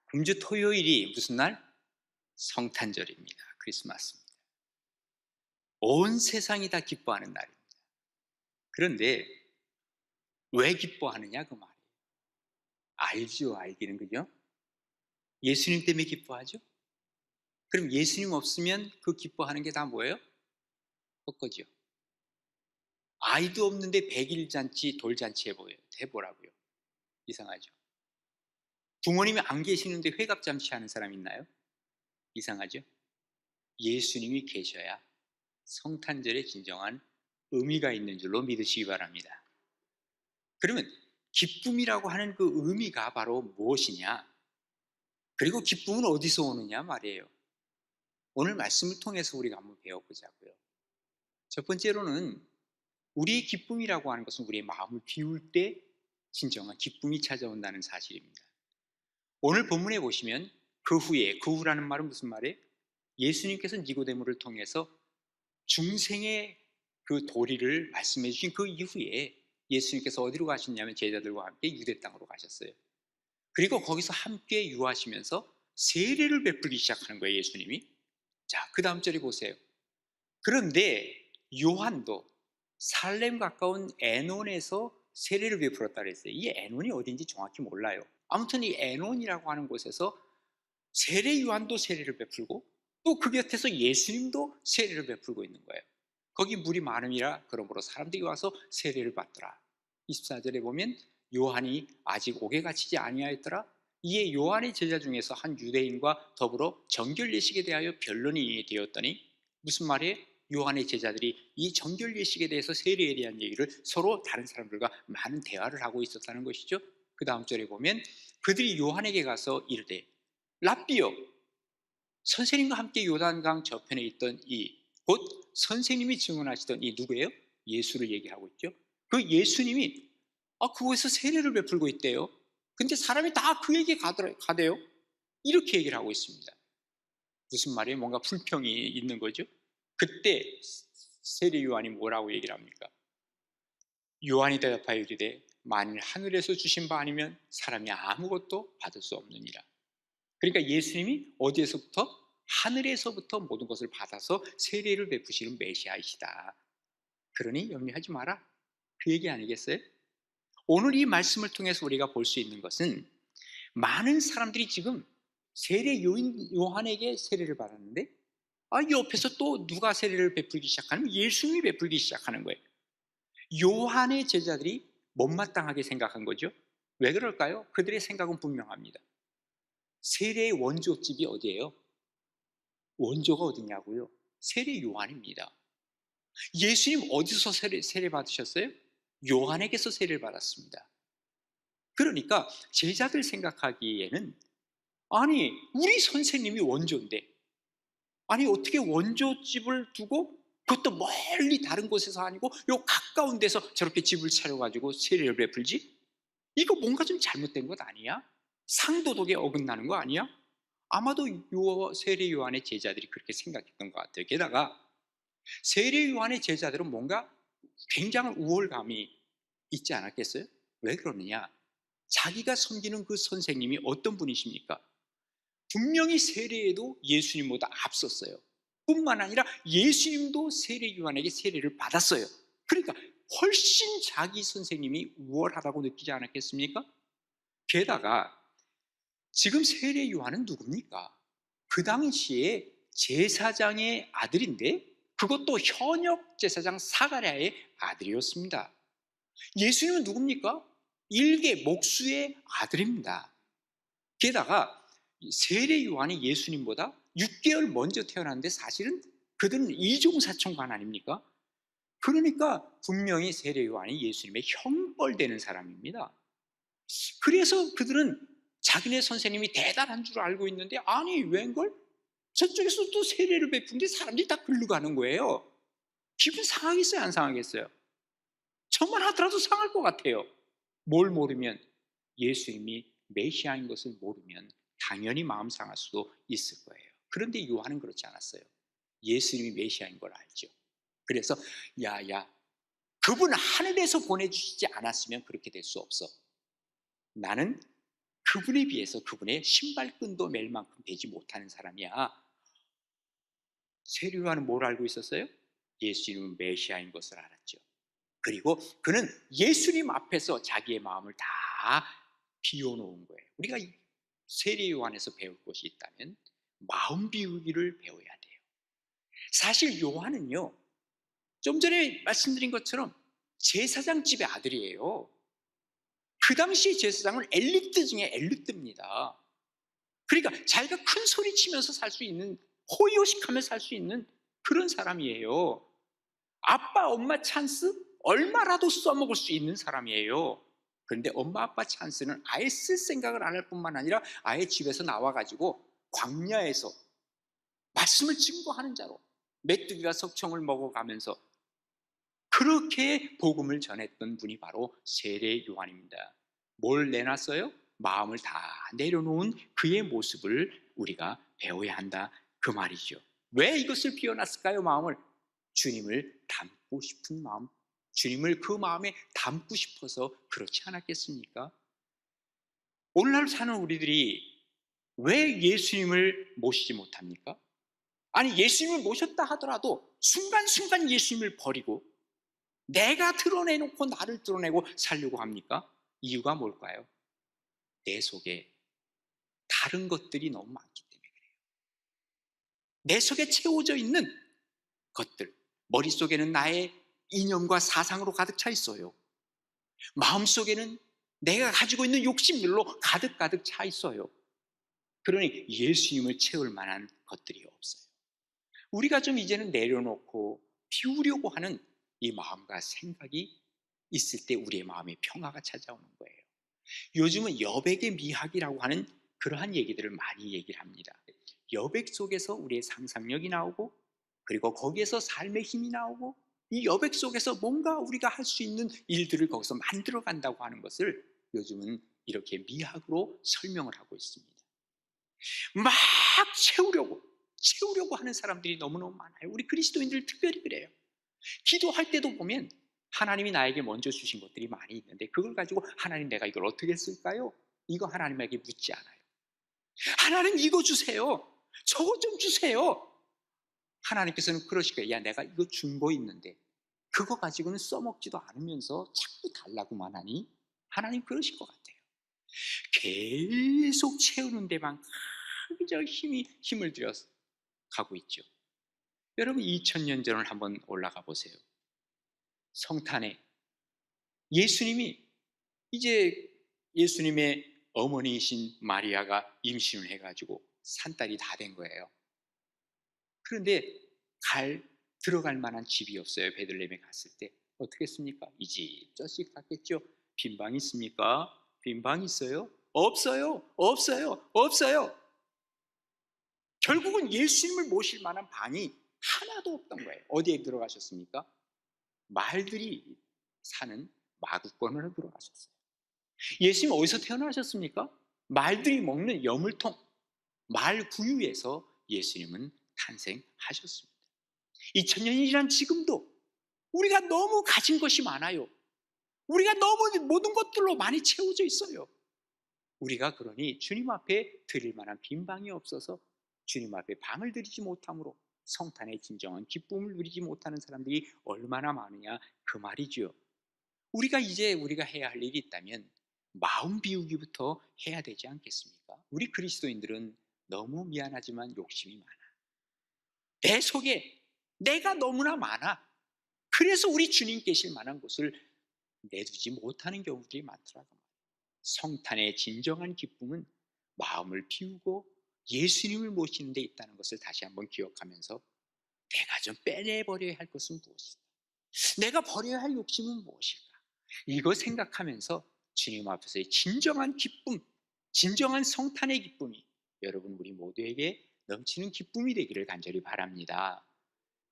금주 토요일이 무슨 날? 성탄절입니다. 크리스마스입니다. 온 세상이 다 기뻐하는 날입니다. 그런데 왜 기뻐하느냐 그 말이에요. 알죠, 알기는. 그죠? 예수님 때문에 기뻐하죠? 그럼 예수님 없으면 그 기뻐하는 게 다 뭐예요? 헛거지요. 아이도 없는데 백일잔치 돌잔치 해보라고요. 이상하죠. 부모님이 안 계시는데 회갑잔치 하는 사람 있나요? 이상하죠. 예수님이 계셔야 성탄절의 진정한 의미가 있는 줄로 믿으시기 바랍니다. 그러면 기쁨이라고 하는 그 의미가 바로 무엇이냐? 그리고 기쁨은 어디서 오느냐 말이에요. 오늘 말씀을 통해서 우리가 한번 배워보자고요. 첫 번째로는 우리의 기쁨이라고 하는 것은 우리의 마음을 비울 때 진정한 기쁨이 찾아온다는 사실입니다. 오늘 본문에 보시면 그 후라는 말은 무슨 말이에요? 예수님께서 니고데모를 통해서 중생의 그 도리를 말씀해 주신 그 이후에 예수님께서 어디로 가셨냐면 제자들과 함께 유대 땅으로 가셨어요. 그리고 거기서 함께 유하시면서 세례를 베풀기 시작하는 거예요, 예수님이. 자, 그 다음 절에 보세요. 그런데 요한도 살렘 가까운 에논에서 세례를 베풀었다 그랬어요. 이 에논이 어딘지 정확히 몰라요. 아무튼 이 에논이라고 하는 곳에서 세례 요한도 세례를 베풀고 또 그 곁에서 예수님도 세례를 베풀고 있는 거예요. 거기 물이 많음이라 그러므로 사람들이 와서 세례를 받더라. 24절에 보면 요한이 아직 옥에 갇히지 아니하였더라. 이에 요한의 제자 중에서 한 유대인과 더불어 정결 예식에 대하여 변론이 되었더니 무슨 말이에요? 요한의 제자들이 이 정결 예식에 대해서 세례에 대한 얘기를 서로 다른 사람들과 많은 대화를 하고 있었다는 것이죠. 그 다음 절에 보면 그들이 요한에게 가서 이르되 랍비여, 선생님과 함께 요단강 저편에 있던 이 곧 선생님이 증언하시던 이 누구예요? 예수를 얘기하고 있죠. 그 예수님이 그곳에서 세례를 베풀고 있대요. 근데 사람이 다 그에게 가대요. 이렇게 얘기를 하고 있습니다. 무슨 말이에요? 뭔가 불평이 있는 거죠. 그때 세례 요한이 뭐라고 얘기를 합니까? 요한이 대답하여 이르되 만일 하늘에서 주신 바 아니면 사람이 아무것도 받을 수 없느니라. 그러니까 예수님이 어디에서부터? 하늘에서부터 모든 것을 받아서 세례를 베푸시는 메시아이시다. 그러니 염려하지 마라. 그 얘기 아니겠어요? 오늘 이 말씀을 통해서 우리가 볼 수 있는 것은 많은 사람들이 지금 세례 요인 요한에게 세례를 받았는데 옆에서 또 누가 세례를 베풀기 시작하면 예수님이 베풀기 시작하는 거예요. 요한의 제자들이 못마땅하게 생각한 거죠. 왜 그럴까요? 그들의 생각은 분명합니다. 세례의 원조집이 어디예요? 원조가 어디냐고요? 세례 요한입니다. 예수님 어디서 세례 받으셨어요? 요한에게서 세례를 받았습니다. 그러니까 제자들 생각하기에는 아니 우리 선생님이 원조인데 아니 어떻게 원조집을 두고 그것도 멀리 다른 곳에서 아니고 요 가까운 데서 저렇게 집을 차려가지고 세례를 베풀지? 이거 뭔가 좀 잘못된 것 아니야? 상도덕에 어긋나는 거 아니야? 아마도 세례 요한의 제자들이 그렇게 생각했던 것 같아요. 게다가 세례 요한의 제자들은 뭔가 굉장한 우월감이 있지 않았겠어요? 왜 그러느냐? 자기가 섬기는 그 선생님이 어떤 분이십니까? 분명히 세례에도 예수님보다 앞섰어요. 뿐만 아니라 예수님도 세례 요한에게 세례를 받았어요. 그러니까 훨씬 자기 선생님이 우월하다고 느끼지 않았겠습니까? 게다가 지금 세례 요한은 누굽니까? 그 당시에 제사장의 아들인데 그것도 현역 제사장 사가랴의 아들이었습니다. 예수님은 누굽니까? 일개 목수의 아들입니다. 게다가 세례 요한이 예수님보다 6개월 먼저 태어났는데 사실은 그들은 이종사촌간 아닙니까? 그러니까 분명히 세례 요한이 예수님의 형벌되는 사람입니다. 그래서 그들은 자기네 선생님이 대단한 줄 알고 있는데 아니 웬걸? 저쪽에서 또 세례를 베푼데 사람들이 다 글로 가는 거예요. 기분 상하겠어요, 안 상하겠어요? 저만 하더라도 상할 것 같아요. 뭘 모르면 예수님이 메시아인 것을 모르면 당연히 마음 상할 수도 있을 거예요. 그런데 요한은 그렇지 않았어요. 예수님이 메시아인 걸 알죠. 그래서 야야 그분 하늘에서 보내주시지 않았으면 그렇게 될 수 없어. 나는 그분에 비해서 그분의 신발끈도 맬 만큼 되지 못하는 사람이야. 세례 요한은 뭘 알고 있었어요? 예수님은 메시아인 것을 알았죠. 그리고 그는 예수님 앞에서 자기의 마음을 다 비워놓은 거예요. 우리가 세례 요한에서 배울 것이 있다면 마음 비우기를 배워야 돼요. 사실 요한은요, 좀 전에 말씀드린 것처럼 제사장 집의 아들이에요. 그 당시 제사장은 엘리트 중에 엘리트입니다. 그러니까 자기가 큰 소리 치면서 살 수 있는, 호의호식하며 살 수 있는 그런 사람이에요. 아빠 엄마 찬스 얼마라도 써먹을 수 있는 사람이에요. 그런데 엄마 아빠 찬스는 아예 쓸 생각을 안 할 뿐만 아니라 아예 집에서 나와가지고 광야에서 말씀을 증거하는 자로 메뚜기가 석청을 먹어가면서 그렇게 복음을 전했던 분이 바로 세례 요한입니다. 뭘 내놨어요? 마음을 다 내려놓은 그의 모습을 우리가 배워야 한다, 그 말이죠. 왜 이것을 비워놨을까요? 마음을, 주님을 담고 싶은 마음, 주님을 그 마음에 담고 싶어서 그렇지 않았겠습니까? 오늘날 사는 우리들이 왜 예수님을 모시지 못합니까? 아니, 예수님을 모셨다 하더라도 순간순간 예수님을 버리고 내가 드러내놓고 나를 드러내고 살려고 합니까? 이유가 뭘까요? 내 속에 다른 것들이 너무 많기 때문에 그래요. 내 속에 채워져 있는 것들, 머릿속에는 나의 이념과 사상으로 가득 차 있어요. 마음속에는 내가 가지고 있는 욕심들로 가득 차 있어요. 그러니 예수님을 채울 만한 것들이 없어요. 우리가 좀 이제는 내려놓고 비우려고 하는 이 마음과 생각이 있을 때 우리의 마음에 평화가 찾아오는 거예요. 요즘은 여백의 미학이라고 하는 그러한 얘기들을 많이 얘기를 합니다. 여백 속에서 우리의 상상력이 나오고, 그리고 거기에서 삶의 힘이 나오고, 이 여백 속에서 뭔가 우리가 할 수 있는 일들을 거기서 만들어 간다고 하는 것을 요즘은 이렇게 미학으로 설명을 하고 있습니다. 막 채우려고 하는 사람들이 너무너무 많아요. 우리 그리스도인들 특별히 그래요. 기도할 때도 보면 하나님이 나에게 먼저 주신 것들이 많이 있는데 그걸 가지고 하나님 내가 이걸 어떻게 쓸까요? 이거 하나님에게 묻지 않아요. 하나님 이거 주세요. 저거 좀 주세요. 하나님께서는 그러실 거예요. 야, 내가 이거 준 거 있는데 그거 가지고는 써먹지도 않으면서 자꾸 달라고만 하니? 하나님 그러실 것 같아요. 계속 채우는 데만 그저 힘을 들여서 가고 있죠. 여러분 2000년 전을 한번 올라가 보세요. 성탄에 예수님이, 이제 예수님의 어머니이신 마리아가 임신을 해가지고 산딸이 다 된 거예요. 그런데 들어갈 만한 집이 없어요. 베들레헴에 갔을 때 어떻게 했습니까? 이 집 저집 갔겠죠. 빈 방 있습니까? 빈 방 있어요? 없어요. 결국은 예수님을 모실 만한 방이 하나도 없던 거예요. 어디에 들어가셨습니까? 말들이 사는 마구간으로 들어가셨어요. 예수님 어디서 태어나셨습니까? 말들이 먹는 여물통, 말 구유에서 예수님은 탄생하셨습니다. 2000년이란 지금도 우리가 너무 가진 것이 많아요. 우리가 너무 모든 것들로 많이 채워져 있어요. 우리가 그러니 주님 앞에 드릴 만한 빈 방이 없어서 주님 앞에 방을 드리지 못함으로 성탄의 진정한 기쁨을 누리지 못하는 사람들이 얼마나 많으냐, 그 말이죠. 우리가 해야 할 일이 있다면 마음 비우기부터 해야 되지 않겠습니까? 우리 그리스도인들은 너무 미안하지만 욕심이 많아. 내 속에 내가 너무나 많아. 그래서 우리 주님 계실 만한 곳을 내두지 못하는 경우들이 많더라고요. 성탄의 진정한 기쁨은 마음을 비우고 예수님을 모시는 데 있다는 것을 다시 한번 기억하면서 내가 좀 빼내버려야 할 것은 무엇일까? 내가 버려야 할 욕심은 무엇일까? 이거 생각하면서 주님 앞에서의 진정한 기쁨, 진정한 성탄의 기쁨이 여러분 우리 모두에게 넘치는 기쁨이 되기를 간절히 바랍니다.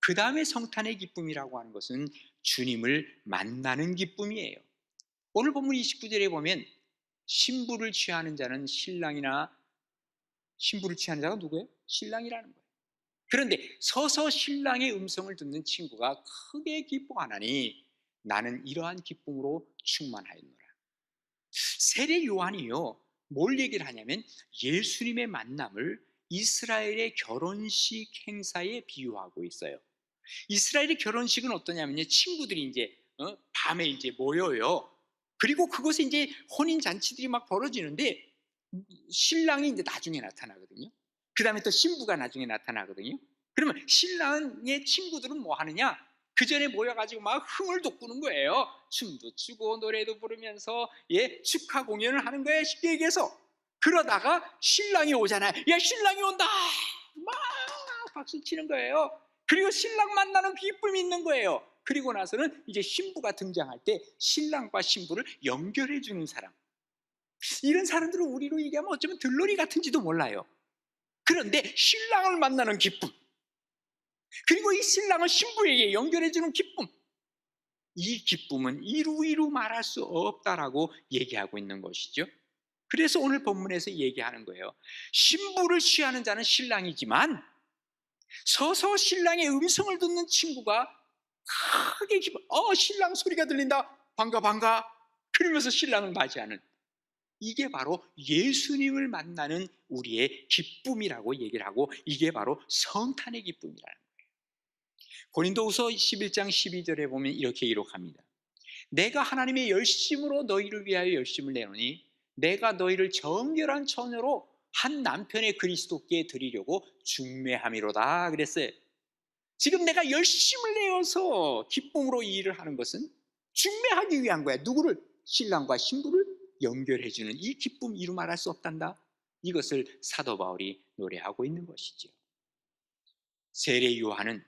그 다음에 성탄의 기쁨이라고 하는 것은 주님을 만나는 기쁨이에요. 오늘 본문 29절에 보면 신부를 취하는 자는 신부를 취하는 자가 누구예요? 신랑이라는 거예요. 그런데 서서 신랑의 음성을 듣는 친구가 크게 기뻐하나니 나는 이러한 기쁨으로 충만하였노라. 세례 요한이요, 뭘 얘기를 하냐면 예수님의 만남을 이스라엘의 결혼식 행사에 비유하고 있어요. 이스라엘의 결혼식은 어떠냐면요, 친구들이 이제 밤에 이제 모여요. 그리고 그곳에 이제 혼인 잔치들이 막 벌어지는데 신랑이 이제 나중에 나타나거든요. 그 다음에 또 신부가 나중에 나타나거든요. 그러면 신랑의 친구들은 뭐 하느냐? 그 전에 모여가지고 막 흥을 돋구는 거예요. 춤도 추고 노래도 부르면서 축하 공연을 하는 거예요. 쉽게 얘기해서. 그러다가 신랑이 오잖아요. 야, 신랑이 온다! 막 박수 치는 거예요. 그리고 신랑 만나는 기쁨이 있는 거예요. 그리고 나서는 이제 신부가 등장할 때 신랑과 신부를 연결해 주는 사람. 이런 사람들은 우리로 얘기하면 어쩌면 들러리 같은지도 몰라요. 그런데 신랑을 만나는 기쁨, 그리고 이 신랑을 신부에게 연결해 주는 기쁨, 이 기쁨은 이루 말할 수 없다라고 얘기하고 있는 것이죠. 그래서 오늘 본문에서 얘기하는 거예요. 신부를 취하는 자는 신랑이지만 서서 신랑의 음성을 듣는 친구가 크게 기뻐. 신랑 소리가 들린다. 반가 반가. 그러면서 신랑을 맞이하는, 이게 바로 예수님을 만나는 우리의 기쁨이라고 얘기를 하고, 이게 바로 성탄의 기쁨이라는 거예요. 고린도후서 11장 12절에 보면 이렇게 기록합니다. 내가 하나님의 열심으로 너희를 위하여 열심을 내노니 내가 너희를 정결한 처녀로 한 남편의 그리스도께 드리려고 중매함이로다 그랬어요. 지금 내가 열심을 내어서 기쁨으로 이 일을 하는 것은 중매하기 위한 거야. 누구를? 신랑과 신부를 연결해주는 이 기쁨, 이루 말할 수 없단다. 이것을 사도 바울이 노래하고 있는 것이죠. 세례 요한은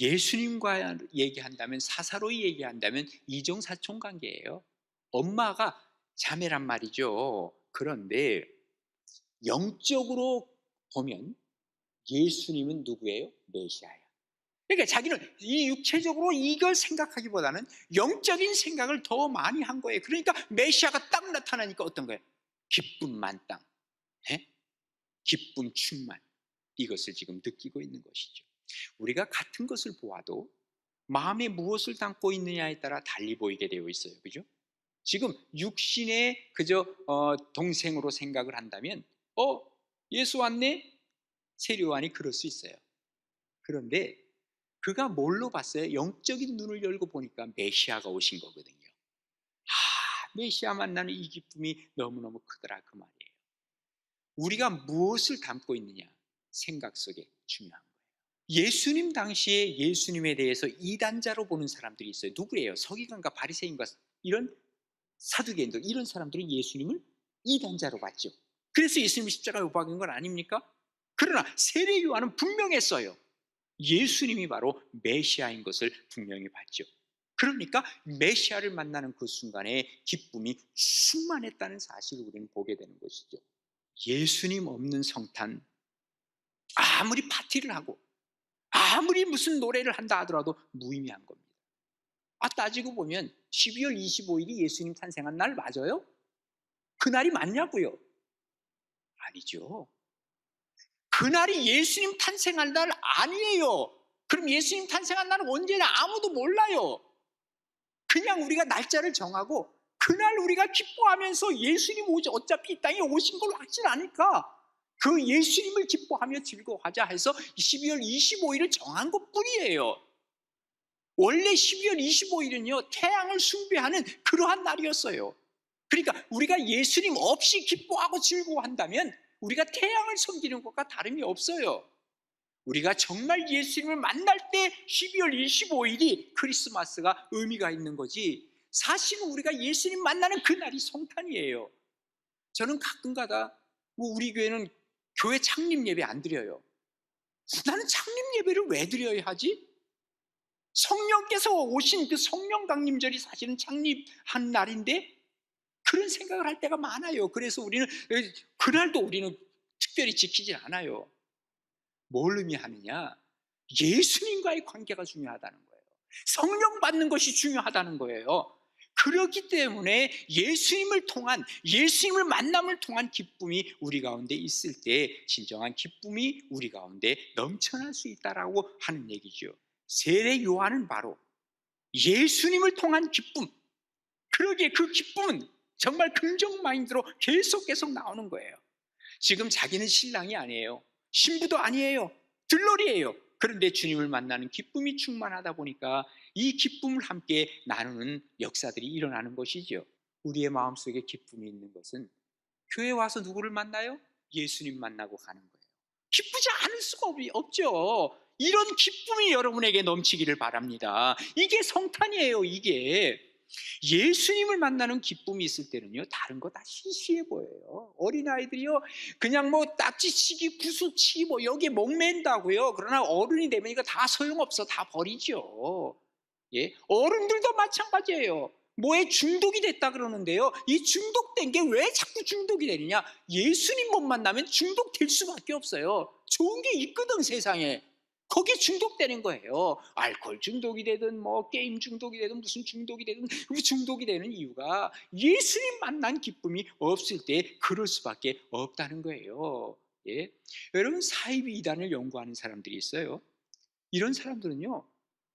예수님과 얘기한다면, 사사로이 얘기한다면 이종사촌 관계예요. 엄마가 자매란 말이죠. 그런데 영적으로 보면 예수님은 누구예요? 메시아예요. 그러니까 자기는 이 육체적으로 이걸 생각하기보다는 영적인 생각을 더 많이 한 거예요. 그러니까 메시아가 딱 나타나니까 어떤 거예요? 기쁨 만땅, 기쁨 충만, 이것을 지금 느끼고 있는 것이죠. 우리가 같은 것을 보아도 마음에 무엇을 담고 있느냐에 따라 달리 보이게 되어 있어요. 그죠? 지금 육신의 그저 동생으로 생각을 한다면 예수 왔네? 세례 요한이 그럴 수 있어요. 그런데 그가 뭘로 봤어요? 영적인 눈을 열고 보니까 메시아가 오신 거거든요. 메시아 만나는 이 기쁨이 너무너무 크더라, 그 말이에요. 우리가 무엇을 담고 있느냐, 생각 속에 중요한 거예요. 예수님 당시에 예수님에 대해서 이단자로 보는 사람들이 있어요. 누구예요? 서기관과 바리새인과 이런 사두개인들, 이런 사람들은 예수님을 이단자로 봤죠. 그래서 예수님이 십자가에 못 박은 건 아닙니까? 그러나 세례 요한은 분명했어요. 예수님이 바로 메시아인 것을 분명히 봤죠. 그러니까 메시아를 만나는 그 순간에 기쁨이 충만했다는 사실을 우리는 보게 되는 것이죠. 예수님 없는 성탄, 아무리 파티를 하고 아무리 무슨 노래를 한다 하더라도 무의미한 겁니다. 따지고 보면 12월 25일이 예수님 탄생한 날 맞아요? 그날이 맞냐고요? 아니죠. 그날이 예수님 탄생한 날 아니에요. 그럼 예수님 탄생한 날은 언제냐? 아무도 몰라요. 그냥 우리가 날짜를 정하고 그날 우리가 기뻐하면서 예수님 어차피 이 땅에 오신 걸 확신 아니까 그 예수님을 기뻐하며 즐거워하자 해서 12월 25일을 정한 것뿐이에요. 원래 12월 25일은요 태양을 숭배하는 그러한 날이었어요. 그러니까 우리가 예수님 없이 기뻐하고 즐거워한다면 우리가 태양을 섬기는 것과 다름이 없어요. 우리가 정말 예수님을 만날 때 12월 25일이 크리스마스가 의미가 있는 거지, 사실은 우리가 예수님 만나는 그날이 성탄이에요. 저는 가끔가다 우리 교회는 교회 창립 예배 안 드려요. 나는 창립 예배를 왜 드려야 하지? 성령께서 오신 그 성령 강림절이 사실은 창립한 날인데 그런 생각을 할 때가 많아요. 그래서 우리는 그날도 우리는 특별히 지키지 않아요. 뭘 의미하느냐? 예수님과의 관계가 중요하다는 거예요. 성령 받는 것이 중요하다는 거예요. 그렇기 때문에 예수님을 통한, 예수님을 만남을 통한 기쁨이 우리 가운데 있을 때 진정한 기쁨이 우리 가운데 넘쳐날 수 있다라고 하는 얘기죠. 세례 요한은 바로 예수님을 통한 기쁨, 그러기에 그 기쁨은 정말 긍정 마인드로 계속 나오는 거예요. 지금 자기는 신랑이 아니에요. 신부도 아니에요. 들러리예요. 그런데 주님을 만나는 기쁨이 충만하다 보니까 이 기쁨을 함께 나누는 역사들이 일어나는 것이죠. 우리의 마음속에 기쁨이 있는 것은 교회 와서 누구를 만나요? 예수님 만나고 가는 거예요. 기쁘지 않을 수가 없죠. 이런 기쁨이 여러분에게 넘치기를 바랍니다. 이게 성탄이에요. 이게 예수님을 만나는 기쁨이 있을 때는요, 다른 거 다 시시해 보여요. 어린아이들이요, 그냥 뭐 딱지치기, 구슬치기 뭐 여기에 목맨다고요. 그러나 어른이 되면 이거 다 소용없어. 다 버리죠. 예, 어른들도 마찬가지예요. 뭐에 중독이 됐다 그러는데요, 이 중독된 게 왜 자꾸 중독이 되느냐? 예수님 못 만나면 중독될 수밖에 없어요. 좋은 게 있거든, 세상에. 거기에 중독되는 거예요. 알코올 중독이 되든 뭐 게임 중독이 되든 무슨 중독이 되든 그 중독이 되는 이유가 예수님 만난 기쁨이 없을 때 그럴 수밖에 없다는 거예요. 예? 여러분, 사이비 이단을 연구하는 사람들이 있어요. 이런 사람들은요,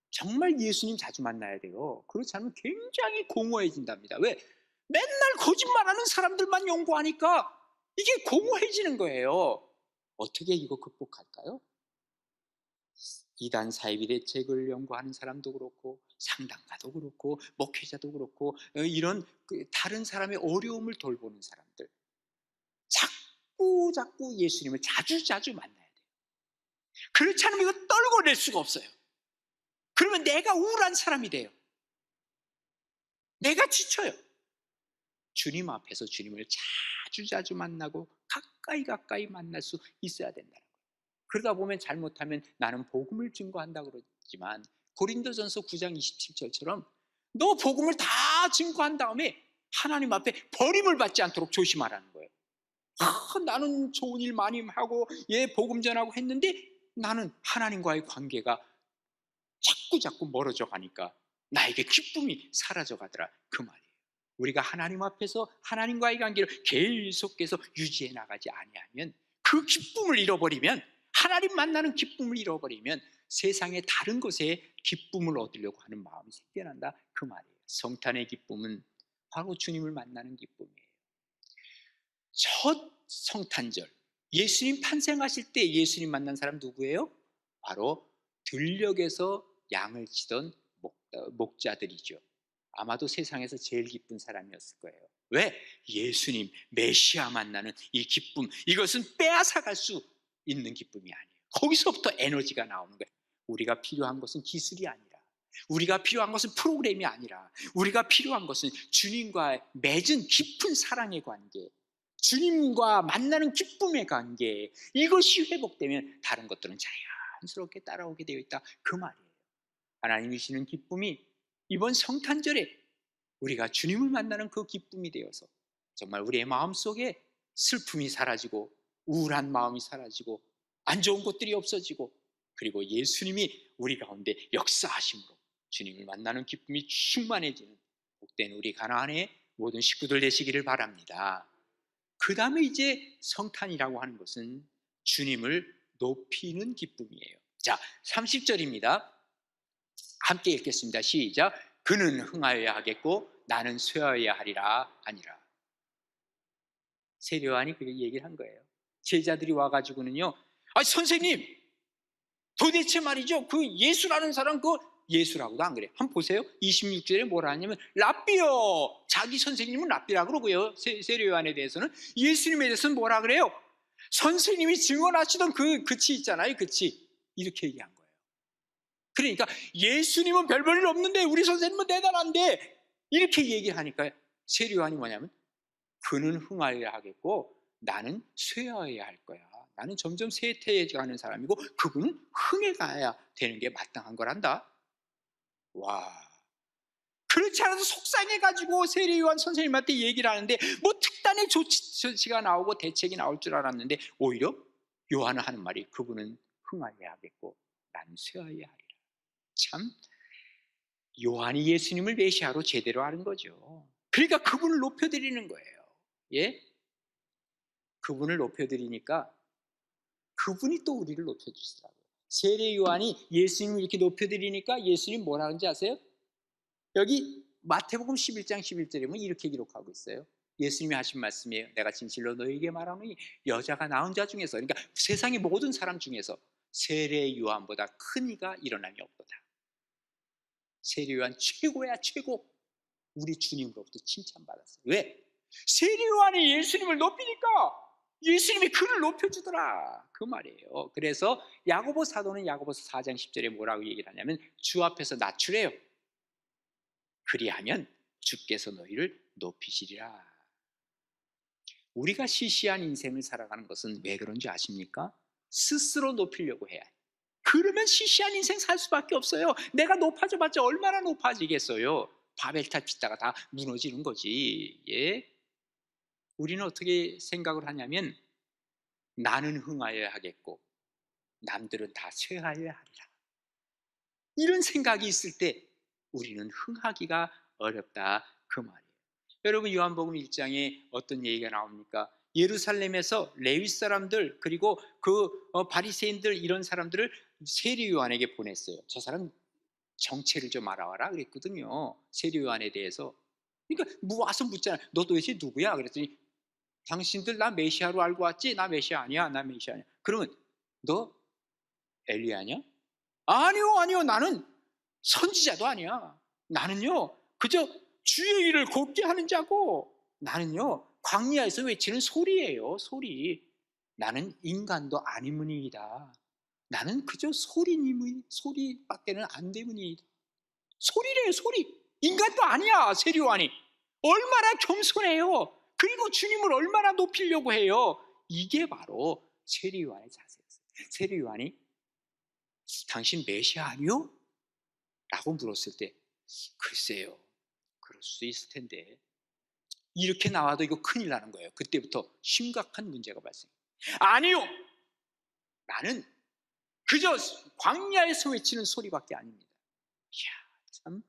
정말 예수님 자주 만나야 돼요. 그렇지 않으면 굉장히 공허해진답니다. 왜? 맨날 거짓말하는 사람들만 연구하니까 이게 공허해지는 거예요. 어떻게 이거 극복할까요? 이단 사이비 대책을 연구하는 사람도 그렇고 상담가도 그렇고 목회자도 그렇고 이런 다른 사람의 어려움을 돌보는 사람들, 자꾸 예수님을 자주 만나야 돼요. 그렇지 않으면 이거 떨궈낼 수가 없어요. 그러면 내가 우울한 사람이 돼요. 내가 지쳐요. 주님 앞에서 주님을 자주 만나고 가까이 만날 수 있어야 된다는 거예요. 그러다 보면 잘못하면 나는 복음을 증거한다 그러지만 고린도전서 9장 27절처럼 너 복음을 다 증거한 다음에 하나님 앞에 버림을 받지 않도록 조심하라는 거예요. 나는 좋은 일 많이 하고 복음 전하고 했는데 나는 하나님과의 관계가 자꾸 멀어져 가니까 나에게 기쁨이 사라져 가더라, 그 말이에요. 우리가 하나님 앞에서 하나님과의 관계를 계속해서 유지해 나가지 아니하면, 그 기쁨을 잃어버리면, 하나님 만나는 기쁨을 잃어버리면 세상의 다른 것에 기쁨을 얻으려고 하는 마음이 생겨난다, 그 말이에요. 성탄의 기쁨은 바로 주님을 만나는 기쁨이에요. 첫 성탄절, 예수님 탄생하실 때 예수님 만난 사람 누구예요? 바로 들녘에서 양을 치던 목자들이죠. 아마도 세상에서 제일 기쁜 사람이었을 거예요. 왜? 예수님 메시아 만나는 이 기쁨, 이것은 빼앗아갈 수 있는 기쁨이 아니에요. 거기서부터 에너지가 나오는 거예요. 우리가 필요한 것은 기술이 아니라, 우리가 필요한 것은 프로그램이 아니라, 우리가 필요한 것은 주님과 맺은 깊은 사랑의 관계, 주님과 만나는 기쁨의 관계, 이것이 회복되면 다른 것들은 자연스럽게 따라오게 되어 있다, 그 말이에요. 하나님이 주시는 기쁨이 이번 성탄절에 우리가 주님을 만나는 그 기쁨이 되어서 정말 우리의 마음속에 슬픔이 사라지고 우울한 마음이 사라지고 안 좋은 것들이 없어지고, 그리고 예수님이 우리 가운데 역사하심으로 주님을 만나는 기쁨이 충만해지는 복된 우리 가나안의 모든 식구들 되시기를 바랍니다. 그 다음에 이제 성탄이라고 하는 것은 주님을 높이는 기쁨이에요. 자, 30절입니다. 함께 읽겠습니다. 시작. 그는 흥하여야 하겠고 나는 쇠하여야 하리라 아니라. 세례요한이 그렇게 얘기를 한 거예요. 제자들이 와가지고는요, 선생님, 도대체 말이죠, 그 예수라는 사람, 그 예수라고도 안 그래요. 한번 보세요. 26절에 뭐라 하냐면 랍비요, 자기 선생님은 랍비라 그러고요. 세례요한에 대해서는, 예수님에 대해서는 뭐라 그래요? 선생님이 증언하시던 그 그치 있잖아요, 그치, 이렇게 얘기한 거예요. 그러니까 예수님은 별 볼 일 없는데 우리 선생님은 대단한데, 이렇게 얘기하니까 세례요한이 뭐냐면 그는 흥하여야 하겠고 나는 쇠하여야 할 거야. 나는 점점 쇠퇴해가는 사람이고 그분은 흥해 가야 되는 게 마땅한 거란다. 와, 그렇지 않아도 속상해가지고 세례요한 선생님한테 얘기를 하는데 뭐 특단의 조치가 나오고 대책이 나올 줄 알았는데 오히려 요한은 하는 말이 그분은 흥하여야 하겠고 나는 쇠하여야 하리라. 참, 요한이 예수님을 메시아로 제대로 아는 거죠. 그러니까 그분을 높여드리는 거예요. 예? 그분을 높여드리니까 그분이 또 우리를 높여주시더라고요. 세례 요한이 예수님을 이렇게 높여드리니까 예수님 뭐라 하는지 아세요? 여기 마태복음 11장 11절에 보면 이렇게 기록하고 있어요. 예수님이 하신 말씀이에요. 내가 진실로 너에게 말하노니 여자가 낳은 자 중에서, 그러니까 세상의 모든 사람 중에서 세례 요한보다 큰 이가 일어남이 없도다. 세례 요한 최고야, 최고. 우리 주님으로부터 칭찬받았어요. 왜? 세례 요한이 예수님을 높이니까 예수님이 그를 높여주더라, 그 말이에요. 그래서 야고보 사도는 야고보서 4장 10절에 뭐라고 얘기를 하냐면 주 앞에서 낮추래요. 그리하면 주께서 너희를 높이시리라. 우리가 시시한 인생을 살아가는 것은 왜 그런지 아십니까? 스스로 높이려고 해야 해요. 그러면 시시한 인생 살 수밖에 없어요. 내가 높아져봤자 얼마나 높아지겠어요. 바벨탑 짓다가 다 무너지는 거지. 예? 우리는 어떻게 생각을 하냐면 나는 흥하여야 하겠고 남들은 다 쇠하여야 하리라. 이런 생각이 있을 때 우리는 흥하기가 어렵다, 그 말이에요. 여러분, 요한복음 1장에 어떤 얘기가 나옵니까? 예루살렘에서 레위 사람들, 그리고 그 바리새인들, 이런 사람들을 세례 요한에게 보냈어요. 저 사람 정체를 좀 알아와라 그랬거든요, 세례 요한에 대해서. 그러니까 와서 묻잖아요. 너 도대체 누구야? 그랬더니 당신들 나 메시아로 알고 왔지? 나 메시아 아니야, 나 메시아 아니야. 그러면 너 엘리야냐? 아니요, 나는 선지자도 아니야. 나는요 그저 주의 일을 곱게 하는 자고, 나는요 광야에서 외치는 소리예요, 소리. 나는 인간도 아니므니이다. 나는 그저 소리밖에는 안 되므니이다. 소리래요, 소리. 인간도 아니야, 세례 요한이. 얼마나 겸손해요. 그리고 주님을 얼마나 높이려고 해요. 이게 바로 세례 요한의 자세였어요. 세례 요한이 당신 메시아 아니요? 라고 물었을 때 글쎄요, 그럴 수 있을 텐데, 이렇게 나와도 이거 큰일 나는 거예요. 그때부터 심각한 문제가 발생해요. 아니요, 나는 그저 광야에서 외치는 소리밖에 아닙니다. 이야, 참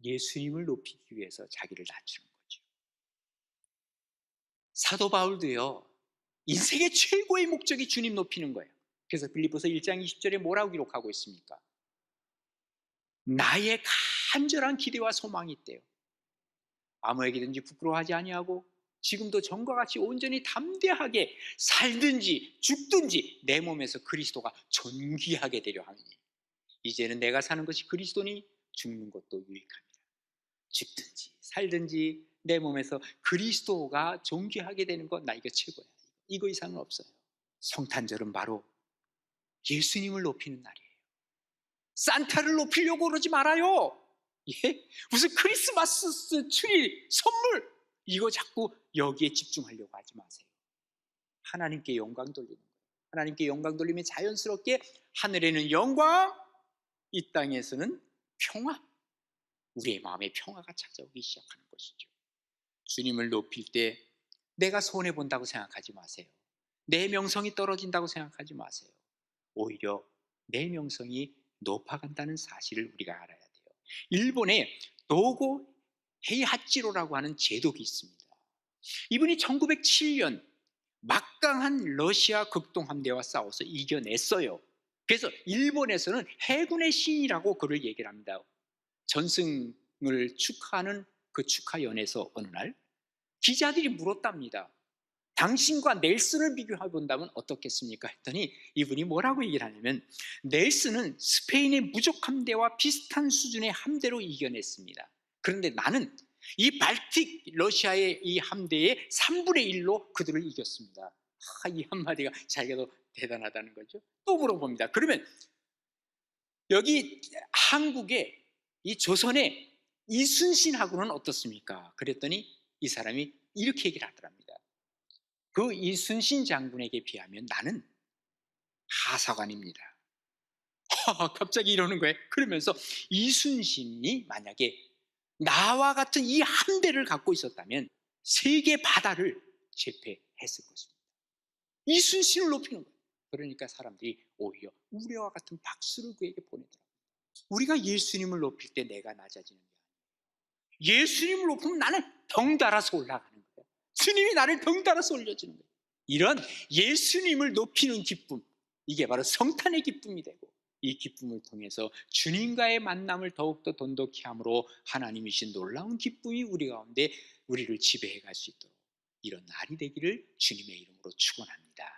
예수님을 높이기 위해서 자기를 낮추는 거죠. 사도 바울도요, 인생의 최고의 목적이 주님 높이는 거예요. 그래서 빌립보서 1장 20절에 뭐라고 기록하고 있습니까? 나의 간절한 기대와 소망이 있대요. 아무에게든지 부끄러워하지 아니하고 지금도 전과 같이 온전히 담대하게 살든지 죽든지 내 몸에서 그리스도가 존귀하게 되려 하니 이제는 내가 사는 것이 그리스도니 죽는 것도 유익합니다. 죽든지 살든지 내 몸에서 그리스도가 존귀하게 되는 것, 나 이거 최고야. 이거 이상은 없어요. 성탄절은 바로 예수님을 높이는 날이에요. 산타를 높이려고 그러지 말아요. 예? 무슨 크리스마스 트리 선물 이거 자꾸 여기에 집중하려고 하지 마세요. 하나님께 영광 돌리는 거예요. 하나님께 영광 돌리면 자연스럽게 하늘에는 영광, 이 땅에서는 평화, 우리의 마음에 평화가 찾아오기 시작하는 것이죠. 주님을 높일 때 내가 손해본다고 생각하지 마세요. 내 명성이 떨어진다고 생각하지 마세요. 오히려 내 명성이 높아간다는 사실을 우리가 알아야 돼요. 일본에 도고 헤이하치로라고 하는 제독이 있습니다. 이분이 1907년 막강한 러시아 극동함대와 싸워서 이겨냈어요. 그래서 일본에서는 해군의 신이라고 그를 얘기를 합니다. 전승을 축하하는 그 축하연에서 어느 날 기자들이 물었답니다. 당신과 넬슨을 비교해 본다면 어떻겠습니까? 했더니 이분이 뭐라고 얘기를 하냐면, 넬슨은 스페인의 무적 함대와 비슷한 수준의 함대로 이겨냈습니다. 그런데 나는 이 발틱 러시아의 이 함대의 3분의 1로 그들을 이겼습니다. 이 한마디가 자기가 더 대단하다는 거죠. 또 물어봅니다. 그러면 여기 한국의 이 조선의 이순신하고는 어떻습니까? 그랬더니 이 사람이 이렇게 얘기를 하더랍니다. 그 이순신 장군에게 비하면 나는 하사관입니다. 갑자기 이러는 거예요. 그러면서 이순신이 만약에 나와 같은 이 함대를 갖고 있었다면 세계 바다를 제패했을 것입니다. 이순신을 높이는 거예요. 그러니까 사람들이 오히려 우리와 같은 박수를 그에게 보내더라고요. 우리가 예수님을 높일 때 내가 낮아지는 게 아니에요. 예수님을 높이면 나는 덩달아서 올라가는 거예요. 주님이 나를 덩달아서 올려주는 거예요. 이런 예수님을 높이는 기쁨, 이게 바로 성탄의 기쁨이 되고, 이 기쁨을 통해서 주님과의 만남을 더욱더 돈독히 함으로 하나님이신 놀라운 기쁨이 우리 가운데 우리를 지배해 갈 수 있도록 이런 날이 되기를 주님의 이름으로 축원합니다.